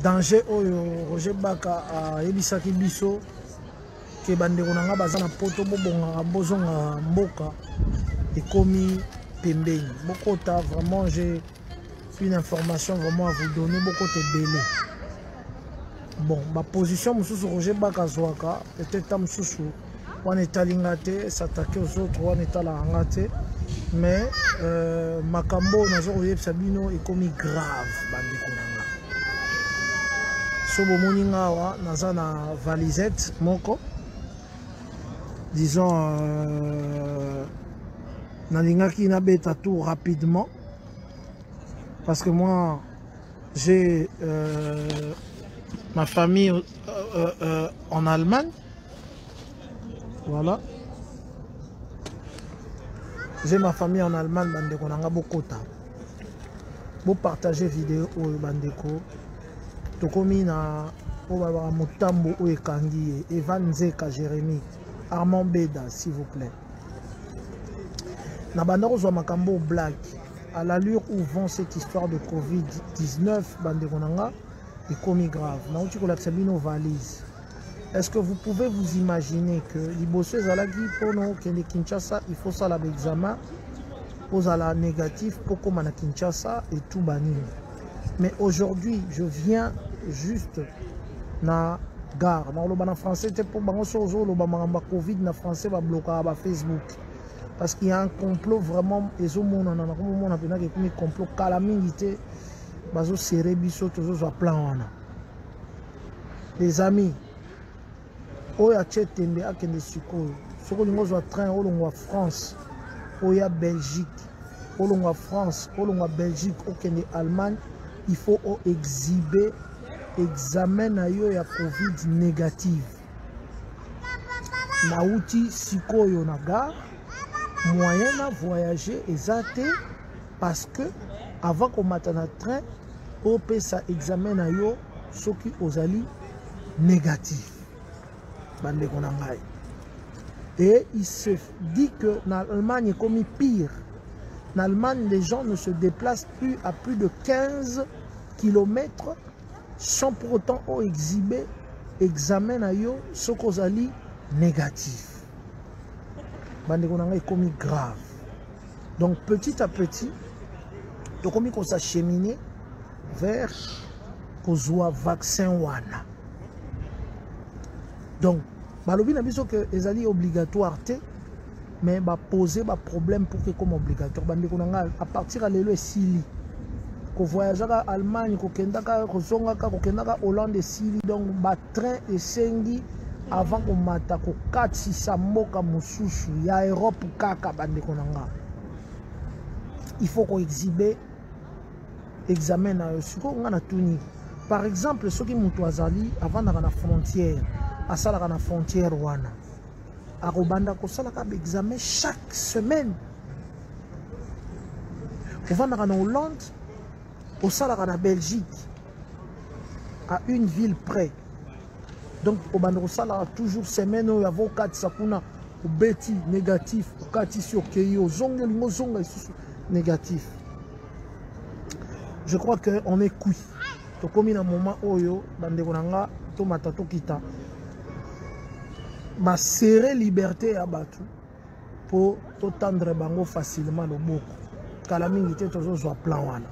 danger oyo Roger Baka a ebisaki biso ke bandeko nanga baza na poto bobonga bozonga mboka ekomi pembeni. Bokota vraiment j'ai une information vraiment à vous donner, bokota belé. Bon, ma position mususu Roger Baka zwaka peut-être mususu on est alingate s'attaquer aux autres on est à la ngate mais makambo nazo yebisa bino ekomi grave bandeko nanga. Sobo moninga wa naza na valisette moko disons nalingaki na beta tout rapidement parce que moi j'ai ma famille en Allemagne. Voilà. J'ai ma famille en Allemagne, bandeko nanga bokota. Bo partager vidéo au bandeko. Tokomi na Obaba Mutambo ou Ekangi, Evan Zeka Jérémy, Armand Beda, s'il vous plaît. Na bandako zo makambo black. À l'allure où vont cette histoire de Covid-19, bandeko nanga, est grave. Na uti ko la sabino valise. Est-ce que vous pouvez vous imaginer que les bosseux Zalagi pour nous que les Kinshasa, il faut ça l'examen, aux la négatif pour comme à Kinshasa et tout banni. Mais aujourd'hui, je viens juste na gare. Dans le français, c'est pour bango sozo le bamamba Covid na français va bloquer à Facebook. Parce qu'il y a un complot vraiment et au monde on a comment on a bien que complot calamité bazo serré biso toujours plan wana. Les amis oya tchetembe akende sikoyo soko lingozo train olongwa France oya Belgique olongwa France olongwa Belgique okende Allemagne il faut exhiber examen na yo ya Covid négative na outil sikoyo na gare moyen à voyager exacté parce que avant qu'on mette na train au pesa examen na yo soki ozali négatif. Et il se dit que l'Allemagne est comme pire. En Allemagne, les gens ne se déplacent plus à plus de 15 km sans pour autant exhiber examen à yo ce qu'on a dit négatif. Est comme grave. Donc petit à petit, comme on s'acheminer vers le vaccin wana. Donc balobi na biso que ezali obligatoire te mais ba poser ba problème pour que comme obligatoire bandeko nanga à partir à lelo esili ko voyager à Allemagne ko kendaka ko zongaka ko kendaka Hollande esili donc ba train esengi avant ko mata ko katisa mboka mususu ya Europe kaka bandeko nanga il faut ko exhiber examen na siko ngana tuni par exemple ceux qui mutu azali avant na frontière à ça la frontière wana à Robanda ko sala ka examen chaque semaine on va en Hollande au sala la Belgique à une ville près donc au bando sala toujours semaine où yavo 4 sakuna au beti négatif au kati sur keyo zonga lingo zonga négatif. Je crois que on est cuit to comme un moment oyo bande konanga to matato kita ma serrer liberté à battu pour tendre bango facilement le boko kalamingité toujours soit plan wana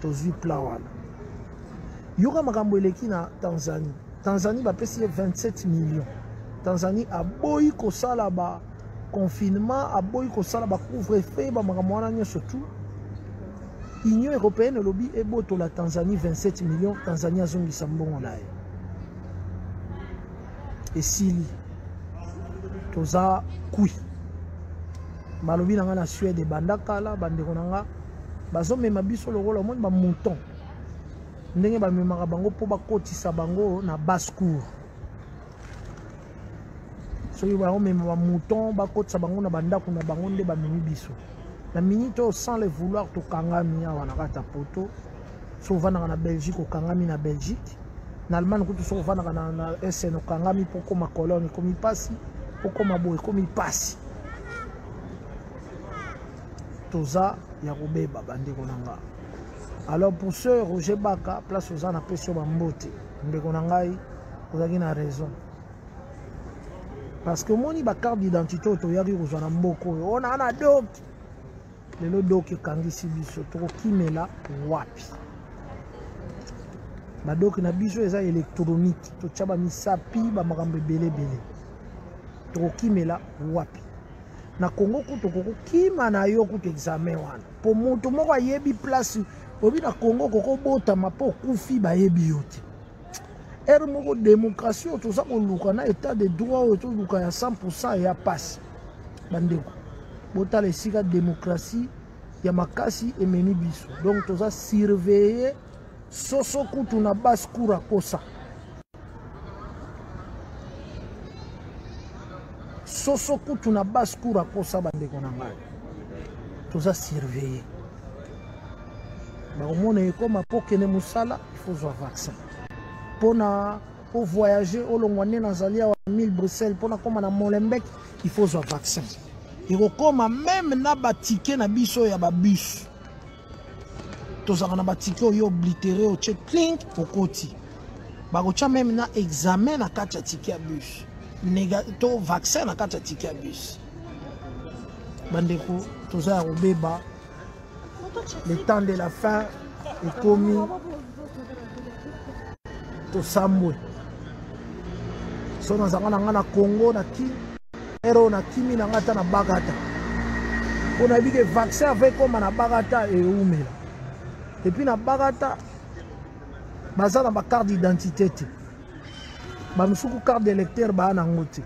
toujours plan wana yoka makambo eleki na Tanzanie va payer 27 millions. Tanzanie a boyi ko sala ba confinement a boyi ko sala ba couvre-feu ba makambo wana surtout Union européenne lobby et boto la Tanzanie 27 millions Tanzanie a zongi sambongo nae et Sili toza kui balobi nanga na Suède bandakala bandeko nanga bazo mema biso lokola monde ba mouton ndenge ba memaka bango po bakotisa bango na basse-cour soki ba mema ba mouton bakotisa bango na bandako na bango nde ba memi biso na minute sans le vouloir to kangami awa na kata poto so vana na Belgique o kangami na Belgique na Allemagne ko to so vana na SN o kangami poko ma colonne komi pasi poko maboy komi pasi toza ya kobeba bandeko nanga Alors pour ce Roger Baka, place aux gens appelés sur Bambote. Vous avez une raison. Parce que moi, ma carte d'identité, on a un doc. Le doc est kangisi biso. Qui me la wapi. Ma doc na biso est électronique. To chaba misapi ba makambe belé belé. Qui me la wapi. Na Congo kutoko kima na yo kutu examen wana. Pour moto moko yebi place obi na Congo koko bota mapo kufi ba yebi yote. Er moko démocratie otoza koluka na état de droit otoluka ya 100% ya passe. Bandeko. Bota le sika démocratie ya makasi emeni biso. Donc toza surveiller soso kutu na base kura kosa. Soso kutu na base kura kosa bandeko na ngai. Toza surveiller. Ba omone comme pokene musala, il faut avoir vaccin. Pour voyager au Longwane Nazalia à 1000 Bruxelles, pour comme à Molenbeek, il faut avoir vaccin. Il faut comme même na ticket na biso ya ba bus. Tous ça na ticket yo oblitéré au check clink au côté. Ba ko même na examen na carte ticket bus. Négatif vaccin na carte ticket bus. Bandeko tous ça au beba. Le temps de la fin est commis. To Samwe. So na zanga na Congo na ki ero na kimi na ngata na bagata. On a dit que vaccin avec comme na bagata et umela. Et puis na bagata baza na ba carte d'identité. Ba musuku carte d'électeur ba na ngote.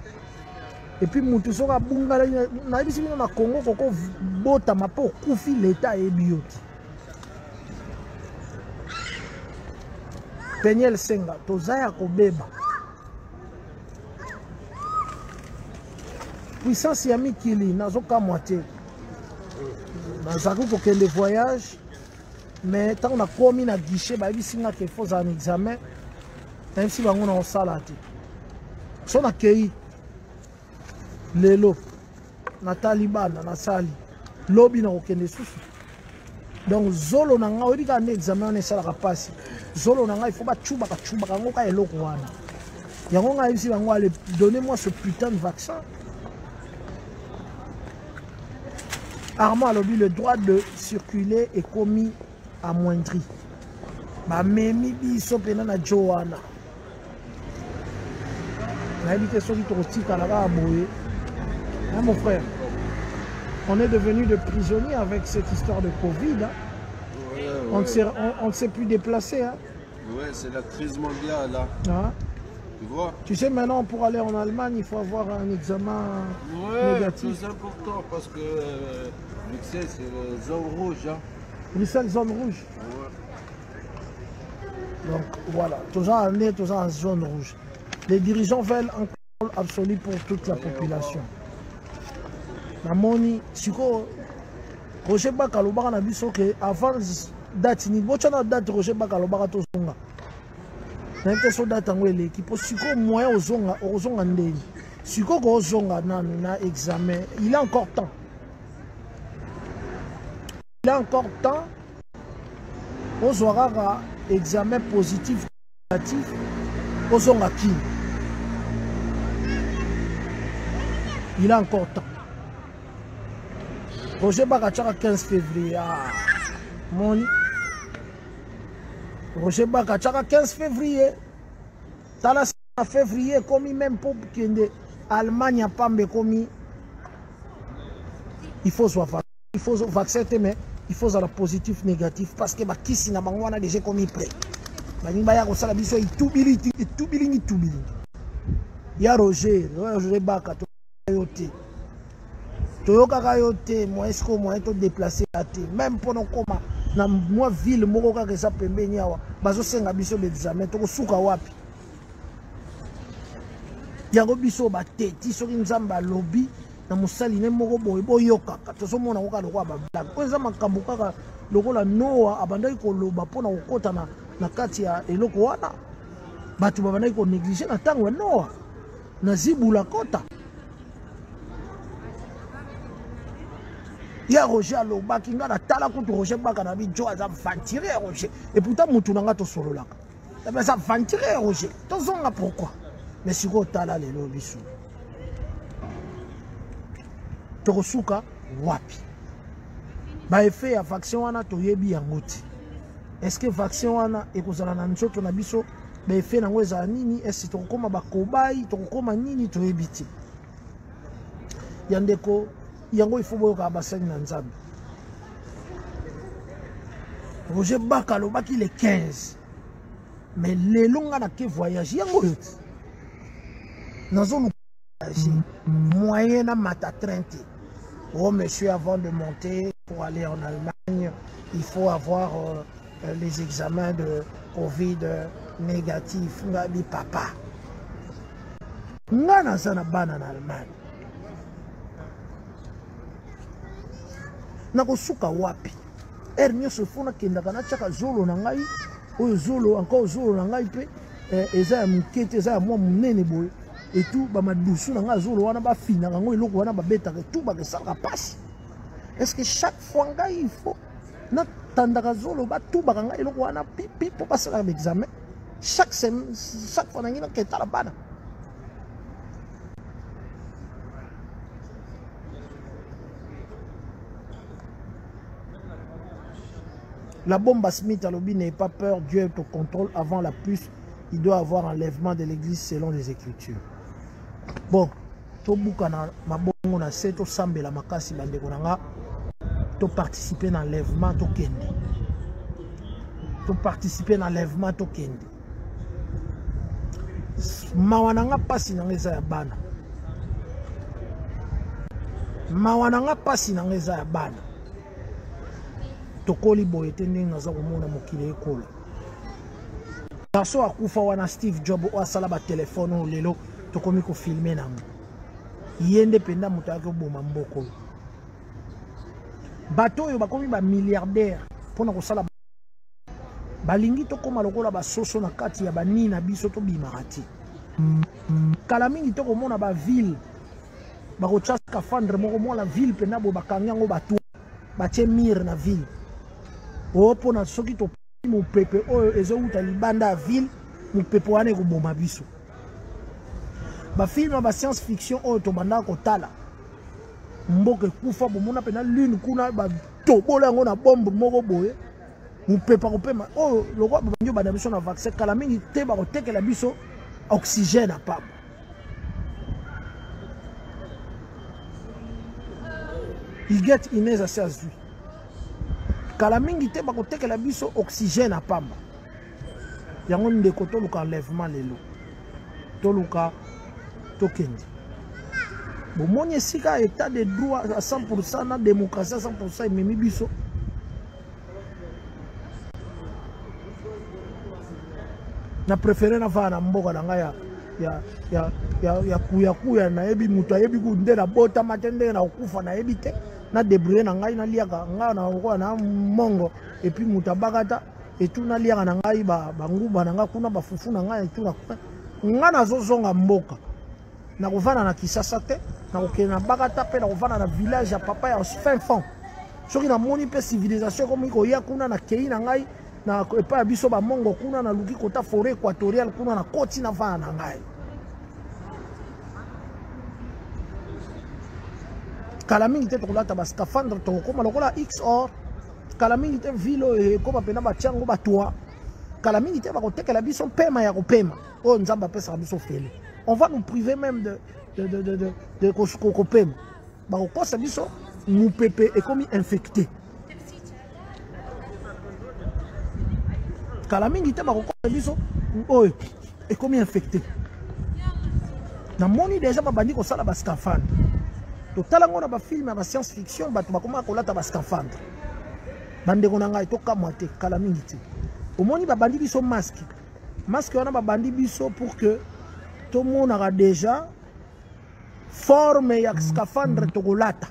Et puis mutu soka bunga na bisi na Congo koko bota mapo kufi l'état et bioti. Peniel Senga, tozaya kobeba. Puissance ya mikili, nazoka moitié. Nazaku kokende voyage, mais tant on a commis na guichet, ba bisinga ke faut un examen, même si bango na salati. So na kei lelo na Taliban na sali, lobby na kokende susu. Donc zolo na nga obi ka ne examen on esala ka passe. Zolo na nga il faut ba chuba kango ka eloko wana. Yango nga ici bango allez donnez-moi ce putain de vaccin. Armand lobi le droit de circuler est commis amoindri. Ba memi biso pena na Joana. Na habité so ki to tika la ba boye. Hein mon frère. On est devenu de prisonniers avec cette histoire de Covid. Hein. Ouais, ouais. On ne s'est plus déplacé. Hein. Ouais, c'est la crise mondiale. Là. Hein? Tu vois? Tu sais, maintenant, pour aller en Allemagne, il faut avoir un examen négatif. C'est important parce que Bruxelles, c'est la zone rouge. Hein. Bruxelles, zone rouge. Ouais. Donc, voilà. Toujours en zone rouge. Les dirigeants veulent un contrôle absolu pour toute la population. Namoni siko Roger Baka lobaka na biso ke avant date ni bochana date Roger Baka lobaka to zonga na ke so date ngo eleki po siko moyen ozonga ndeni siko ko zonga na examen il a encore temps ozwaka examen positif négatif ozonga ki il a encore temps. Roger Baka 15 février. Ah, mon Roger Baka 15 février. Tala février comme même pour que Allemagne a pas commis. Il faut soit vacciner mais il faut avoir positif négatif parce que bakisi na bango na déjà commis prêt. Bani baya ko sala biso itubili. Ya Roger Baka to yote. Toyoka kayote moi est-ce que moi to déplacer até même pour koma na moi ville moko ka kesa pembeni awa bazo senga biso l'examen to suka wapi yango biso ba teti soki nzamba lobby na musali ne moko boye boyoka to so mona ko ka lokwa ba blague ko nzamba makambo kaka lokola Noah abandaki ko loba pona kokota na kati ya eloko wana batu babandaki ko négliger na tango Noah na zibula kota. Ya Roger aloba kinga na tala kutu Roger baka na bijo aza ventire Roger. Et pourtant mutu nanga to solo laka. Mais ça ventire Roger. Tozonga pourquoi? Mais siko tala lelo biso. Tokosuka wapi? Ba effet ya vaccin wana toyebi yango ti. Est-ce que vaccin wana ekozala na nzoto na biso ba effet nango ezala nini? Est-ce tokokoma ba kobai, tokokoma nini toyebi ti? Yandeko yango il faut boyoka baseng na nzambe. Roger Baka lobaki le 15. Mais lelo nga na ke voyage yango yoti. Nazo voyager moyen na mata 30. Oh monsieur, avant de monter pour aller en Allemagne, il faut avoir les examens de Covid négatifs. Ngabi papa. Nga na sana bana en Allemagne. Nakosuka wapi? Ernio se fona kendaka na chaka zolo na ngai. Oyo zolo encore zolo na ngai pe eza ya mukete eza ya mwa munene boye. Et tout ba madusu na ngai zolo wana ba fina ngo eloko wana ba beta ke tout ba ke saka passe. Est-ce que chaque fois ngai il faut na tandaka zolo ba tout ba ngai eloko wana pipi pour passer l'examen? Chaque fois na ngina keta la bana. La bombe à Smith à l'obi n'est pas peur, Dieu est au contrôle. Avant la puce, il doit avoir enlèvement de l'église selon les Écritures. Bon, to bukana mabongo na seto sambe la makasi bande konanga, to participer à l'enlèvement to kende. To participer à l'enlèvement to kende. Mawananga pasi na ngeza ya bana. Mawananga pasi na ngeza ya bana. Tokoli boye tende naza komona mokili ekola. Taso akufa wana Steve Jobs o asala ba téléphone lelo tokomi ko filmer nango. Yende penda moto yake oboma mboko. Bato yo bakomi ba milliardaire pona ko sala balingi tokoma lokola ba soso na kati ya bani na biso to bimarati. Kala mingi tokomona ba ville bako tsaska fandre moko mo la ville penda bo bakanyango batu batie mir na ville. Opo na soki to mu pepe oyo ezo uta libanda ville mu pepe wane ko boma biso. Ba film ba science fiction oyo to banda ko tala. Mboke kufa bomona pena lune kuna ba tobola ngo na bombe moko boye. Mu pepe ko pema oyo lokwa banjo banda biso na vaccin kala mingi te ba ko tekela biso oxygène a pas. Il get Inès à sa vie. Kala mingi te bako tekela biso oxygène a pamba. Yango ndeko to luka enlèvement lelo. To luka to kendi. Bomoni esika état de droit à 100% na démocratie à 100% memi biso. Na préféré na va na mboka na nga ya kuya na yebi mutu ayebi kunde na bota matende na okufa na yebi te. Na débrouiller na ngai na liaka nga na ko na mongo et puis mutabakata et tout na liaka na ngai ba nguba na nga kuna ba fufu na ngai et tout na nga na zozonga mboka na kovana na Kisasa te na kokena na bakata pe na kovana na village ya papa ya fin fond soki na moni pe civilisation comme ko ya kuna na kei na ngai na epa biso ba mongo kuna na luki kota forêt équatoriale kuna na koti na vana na ngai. Kala mingi te tokolata ba scaphandre tokoma lokola XOR. Kala mingi te vilo ekoma pena ba tiango ba toa. Kala mingi te ba kotekela biso pema ya kopema. Oh nzamba pesa biso fele. On va nous priver même de kopema. Ba kokosa biso mu pepe ekomi infecté. Kala mingi te ba kokosa biso oy ekomi infecté. Na moni déjà ba bandi ko sala ba scaphandre. Totala ngona ba film ya science fiction bato bakoma kolata ba scaphandre. Bande kona ngai to kamwa te kala mingi te. Omoni ba bandi biso masque. Masque wana ba bandi biso pour que tout le monde a déjà forme ya scaphandre to kolata.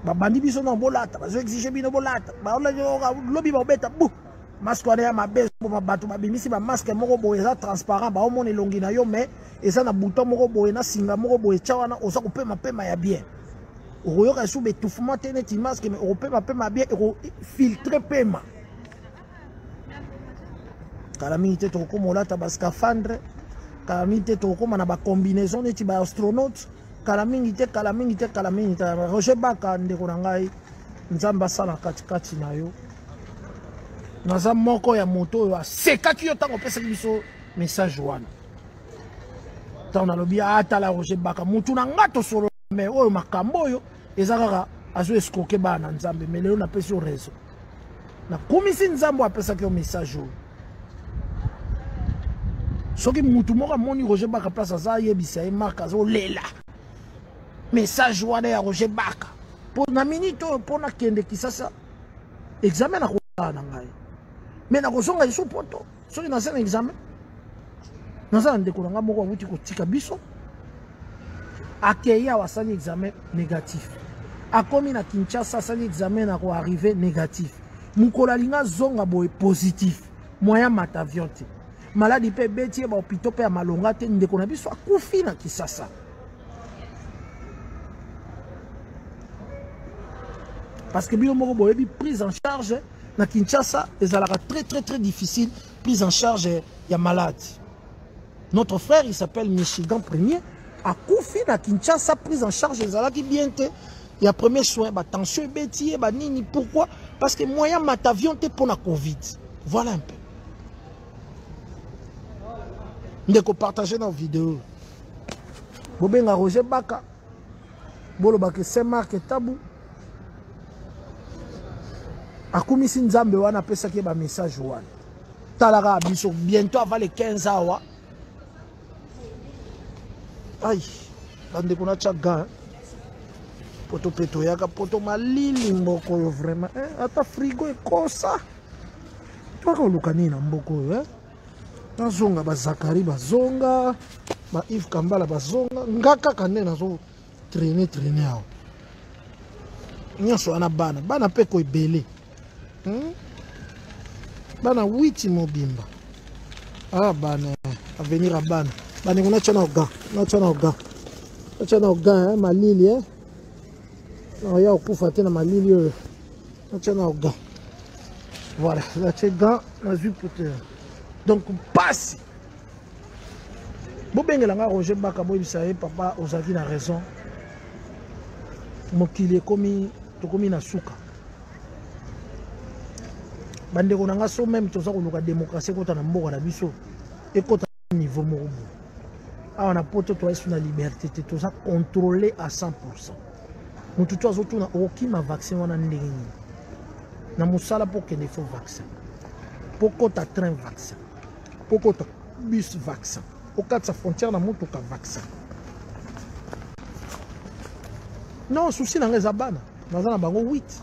Ba bandi biso na bolata, ba zo exiger bino bolata. Ba ola yo lobi ba beta bu. masque wana ya mabe pour bato babimisi ba masque moko boye eza transparent ba omona elongi na yo mais eza na bouton moko boye na singa moko boye tia wana oza kopema pema ya bien okoyoka sous étouffement te neti masque mais okopema pema bien filtrer pema kala mingi te tokokoma olata ba scaphandre kala mingi te tokokoma na ba combinaison neti ba astronaute kala mingi te Roger Baka ndeko na ngai nzamba sala katikati na yo naza moko ya moto oyo asekaki yo ntango opesaki biso message wana ntango nalobi atala Roger Baka mutu na nga tosolo me oyo makambo oyo eza kaka azo escroke bana nzambe me lelo napesi yo rezo nakumisi nzambe apesaki yo message oyo soki mutu moko amoni Roger Baka place aza ayebisa ye marke azolela message wana ya Roger Baka po na minute oyo mpona kende kisasa examen nakozala na ngai me nakozonga liso poto soki naza na examen naza na ndeko na ngai moko awuti kotika biso akei awa asali examen négatif akomi na Kinshasa asali examen na koarrive négatif mokolo alingi azonga boye positif moyen mata avion te maladi mpe ebeti ye bahopito mpe ya malonga te ndeko na biso akufi na Kisasa parce que bino moko boyebi prise en charge na Kinshasa ezalaka très difficile prise en charge ya malade. Notre frère il s'appelle Michigan Premier akufi na Kinshasa prise en charge ezalaki bien te ya premier soin ba tension ebeti ba nini pourquoi parce que moyen matavion te pour la Covid. Voilà un peu. Ndeko partager nos vidéos. Bobenga Roger Baka. Bolo bake Saint-Marc Tabu. Akumisi nzambe wana pesa ki ba message wana. Talaka biso bientôt avant les 15 awa. Aïe, bande kuna chaga. Poto peto yaka poto malili mboko yo vraiment. Ata frigo ekosa. Toka olukani na mboko yo nazonga ba Zakari bazonga ba Yves Kambala bazonga ngaka kande nazo traîner aho. Nyoso ana bana pe ko ebele. Bana 8 mobimba. Ah bana avenir a bana. Bana ngona chana oga malili na ya okufa te na malili yo. Chana oga. Voilà, la tchega na vu peut donc passe. Bobengela Roger Baka boyebisa papa ozaki na raison. Mokili komi tokomi na suka. Bande ko nanga so même toza ko luka démocratie kota na mboka na biso ekota niveau moko. Ah on a poto to esu na liberté te toza contrôler à 100%. Mutu to azotuna okima vaccin wana ndenge ni. Na musala pour que ne faut vaccin. Pourquoi tu as train vaccin? Pourquoi tu as bus vaccin? Au cas de sa frontière, na moto ka vaccin. Non, souci dans les abana. Dans un bango 8.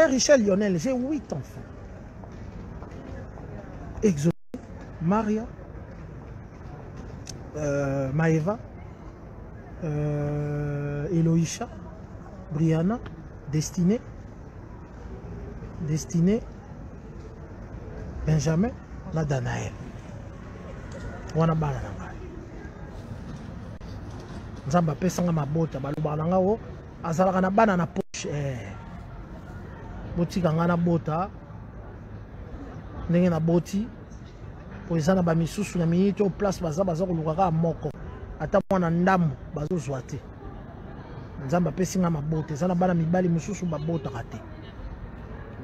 Richel Lionel, j'ai 8 enfants. Exo, Maria, Maeva, Eloïcha, Brianna, Destinée, Benjamin, na Danaël. Wana bana na ngai. Nzamba pesanga mabota baloba na ngao azalaka na bana na poche. Botika ngana bota. Ndenge na boti. Po ezana ba misusu na minute au place baza kolukaka moko. Ata mwana ndambo bazo zwate. Nzamba pesinga mabota ezana bana mibali mususu babota kate.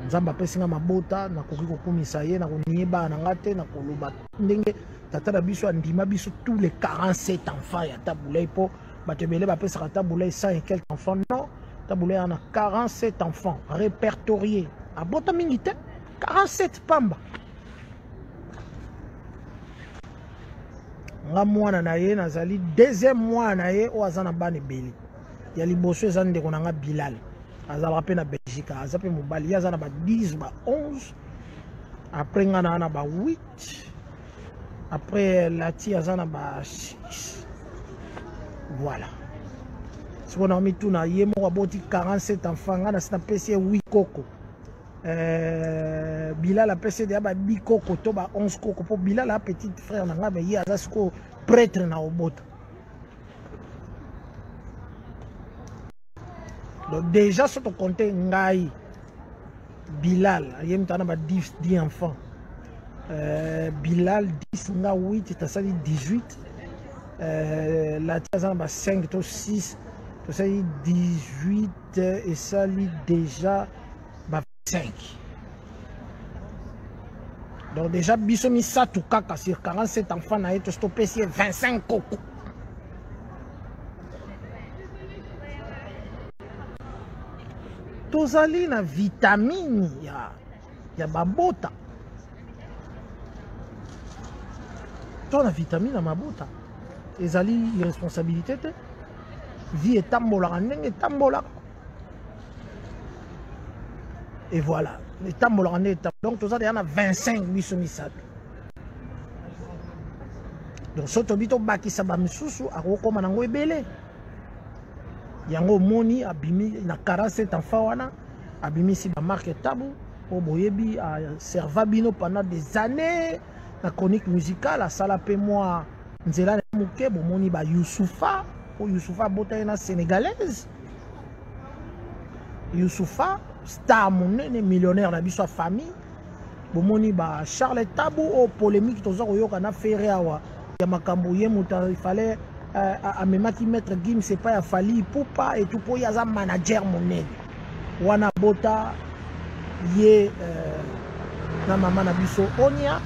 Nzamba pesinga mabota na koki kokumisa ye na konieba na ngate na koloba ndenge tata na biso andima biso tous les 47 enfants ya tabulei po batebele ba pesa tabulei 100 et quelques enfants non tabulei ana 47 enfants répertoriés abota mingi te 47 pamba nga mwana na ye nazali deuxième mois na ye o azana bana beli ya liboso ezana ndeko na nga Bilal azala pe na Belgique azape mobali ya zana ba 10 ba 11 après ngana na ba 8 après la tia zana ba 6 voilà si on a mis tout na yemo aboti 47 enfants ngana sina pesi 8 koko Bilal a PC de biko koto ba 11 koko pour Bilal a petit frère nanga ba yi azasko prêtre na obota. Donc déjà sur ton compte ngai Bilal yem tana ba 10 enfants. Bilal 10 nga 8 ta sali 18 la tia ba 5 to 6 to sali 18 et sali déjà 5. Donc déjà, Bissomi Satou Kaka sur 47 enfants, n'a été stoppé sur 25 coco. Tozali na vitamine ya babota. Ton na vitamine na mabota. Ezali irresponsabilité te. Vie est tambola, nenge tambola. Et voilà. Donc, tout ça, il y en a 25 bisomisat. Donc, ce tobito baki sabamisusu, a roko manango ebele. Yango moni, abimi, na 47 enfants, wana, abimi si ba marque tabou, au boyebi, a servabino pendant des années, la chronique musicale, a salapé moi, nzela mouke, bo moni ba Youssoufa, ou Youssoufa botayena sénégalaise. Youssoufa, star monene millionnaire na biso famille bomoni ba Charles Tabou au polémique toza koyoka na fere awa ya makambo ye muta il fallait amemaki maître Gim c'est pas ya fali poupa et tout po ya za manager monene wana bota ye na mama na biso onia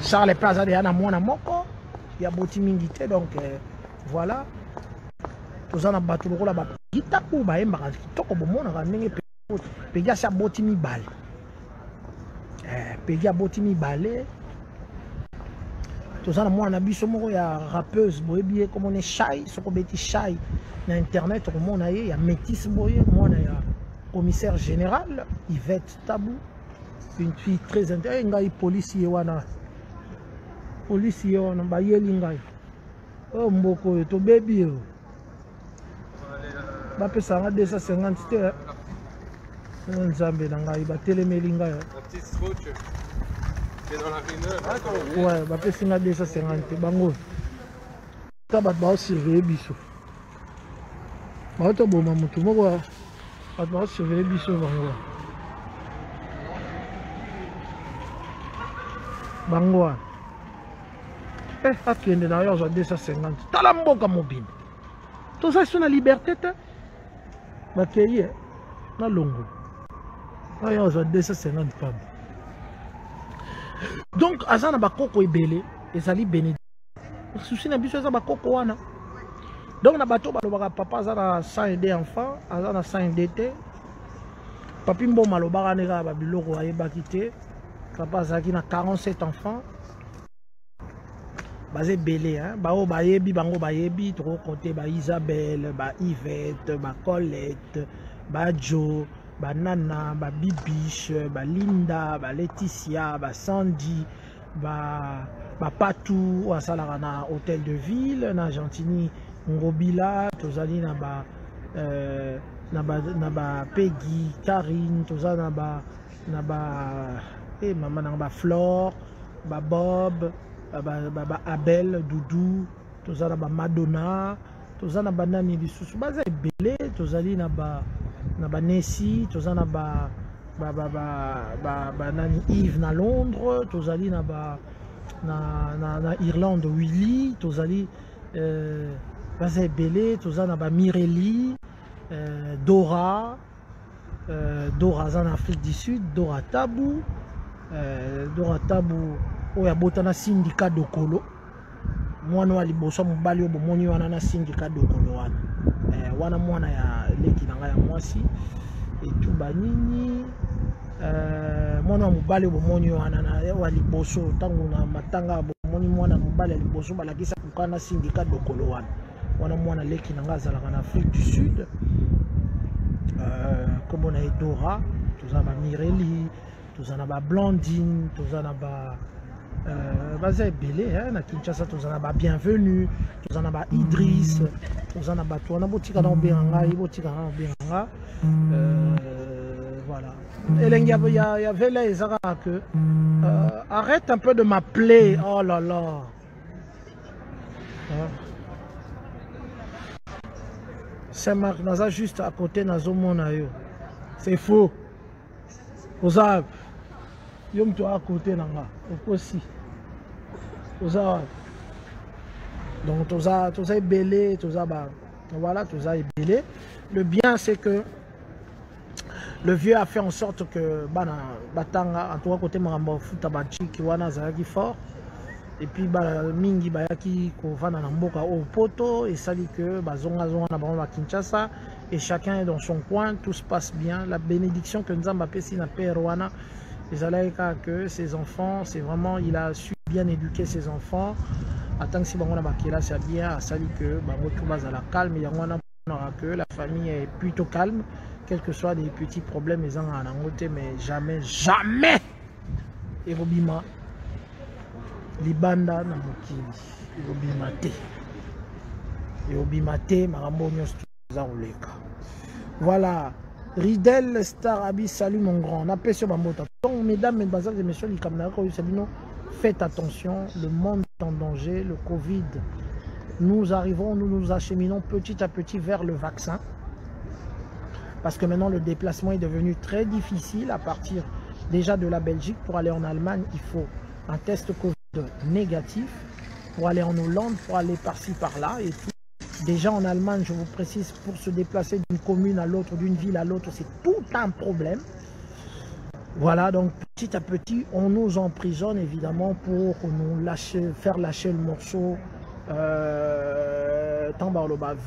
Charles Plaza de na mwana moko ya boti mingi te donc voilà tozana bato lokola ba gita ou ba embaka kitoko bomona ka ndenge pega sa boti mibale pega boti mibale tozana mwana biso moko ya rappeuse boyebi comme on est shy soko beti shy na internet komona ye ya métis boye mwana ya commissaire général Yvette Tabou une fille très intéressante ngai policier wana policier wana ba yeli ngai oh mboko to baby bapesa nga 250 te nzambe na ngai batelemeli ngai ouais bapesi nga 250 te bango ta bato baosurveille biso baotoboma motu moko bato baosurveille biso bango wana akende na yo azwa 250 tala mboka mobimba toza so na liberté te bakeye na longo oyo azwa 250 pamba donc aza na bakoko ebele ezali bénédiction susi na biso eza bakoko wana donc na bato balobaka papa aza na 102 enfants aza na 102 te papi mboma alobaka nde kaka babiloko ayebaki te papa azalaki na 47 enfants baza ebele bao bayebi bango bayebi tokokote ba Isabelle ba Yvette ba Colette ba Jo ba Nana ba Bibiche ba Linda ba Laetitia ba Sandy ba Patou asalaka na hôtel de ville na Gentini Ngobila tozali na ba Peggy Karine tozali na ba mama na ba Flore ba Bob ba Abel Doudou tozala ba Madonna tozala ba nani lisusu baza ebele tozali na ba Nessie tozala ba nani Yves na Londres tozali na Irlande Willy tozali baza ebele tozala ba Mireli Dora aza na Afrique du Sud Dora Tabou oya bota na syndicat dokolo mwana wa liboso mobali obo moni wana na syndicat dokolo wana mwana ya leki na ngai ya mwasi etu banini mwana wa mobali obo moni wana na wa liboso tango na matanga obo moni mwana mobali ya liboso balakisa kuka na syndicat dokolo wana mwana leki na ngai azalaka na Afrique du Sud comme on a Dora tozana ba Mireli tozana ba Blandine tozana ba baza ebele na Kinshasa tozana ba Bienvenue tozana ba Idriss tozana bato wana botika na obenga ngai botika na obenga Voilà. Et il y avait là, ils que arrête un peu de m'appeler. Oh là là. Saint-Marc, Naza juste à côté Nazomonayo. C'est faux. Ozab. Yom toi à côté Nanga. Aussi. Ozab. Donc tout ça est belé, tout ça voilà, tout ça est belé. Le bien c'est que le vieux a fait en sorte que batanga en tout cas côté Marambo Futabachi qui wana zaki fort. Et puis mingi bayaki kovana na mboka au poto et ça dit que zonga na bango Kinshasa et chacun est dans son coin, tout se passe bien. La bénédiction que Nzamba pesi na père wana ezalaka que ses enfants, c'est vraiment il a su bien éduquer ses enfants. Attends que si bango na bakela c'est bien, ça dit que bango tout bas à la calme et yango na que la famille est plutôt calme, quels que soient des petits problèmes les en angote, mais jamais et Robima libanda na mokili Robimate marambo nyos za oleka. Voilà, Ridel Star Abi, salut mon grand, on appelle sur Bambota. Donc mesdames et messieurs, les camarades, faites attention, le monde est en danger, le Covid. Nous nous acheminons petit à petit vers le vaccin. Parce que maintenant le déplacement est devenu très difficile à partir déjà de la Belgique. Pour aller en Allemagne, il faut un test Covid négatif. Pour aller en Hollande, pour aller par-ci par-là et tout. Déjà en Allemagne, je vous précise, pour se déplacer d'une commune à l'autre, d'une ville à l'autre, c'est tout un problème. Voilà, donc petit à petit, on nous emprisonne évidemment pour nous faire lâcher le morceau.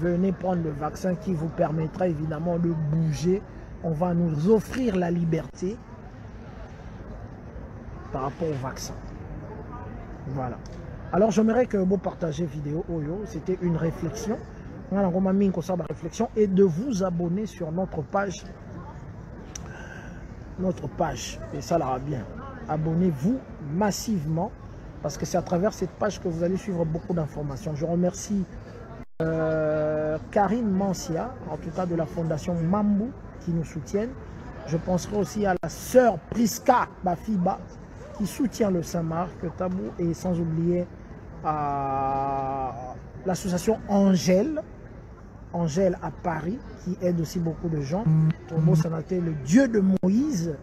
Venez prendre le vaccin qui vous permettra évidemment de bouger. On va nous offrir la liberté par rapport au vaccin. Voilà. Alors j'aimerais que vous partagez vidéo Oyo. C'était une réflexion. Et de vous abonner sur notre page. Et ça l'ira bien. Abonnez-vous massivement. Parce que c'est à travers cette page que vous allez suivre beaucoup d'informations. Je remercie Karine Mancia, en tout cas de la fondation Mambou, qui nous soutiennent. Je penserai aussi à la sœur Priska Bafiba, qui soutient le Saint-Marc, Tabou, et sans oublier l'association Angèle à Paris, qui aide aussi beaucoup de gens. Tombo Sanate, le Dieu de Moïse.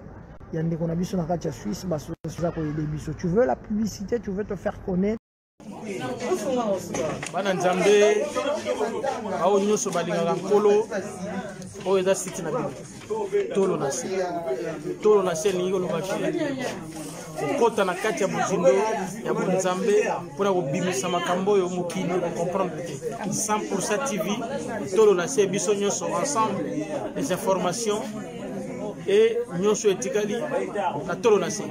Il y a des Suisse, tu veux la publicité, tu veux te faire connaître. Bana Nzambe ao nyoso balingaka nkolo oyo eza site na bino tolo na se lingi kolobaki okota na kati ya bozindo ya Nzambe mpona kobimisa makambo oyo mokili comprendre te 100% TV tolo na se biso nyonso ensemble les informations et nyonso etikali na tolo na se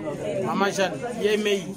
Mama Jeanne Yemei.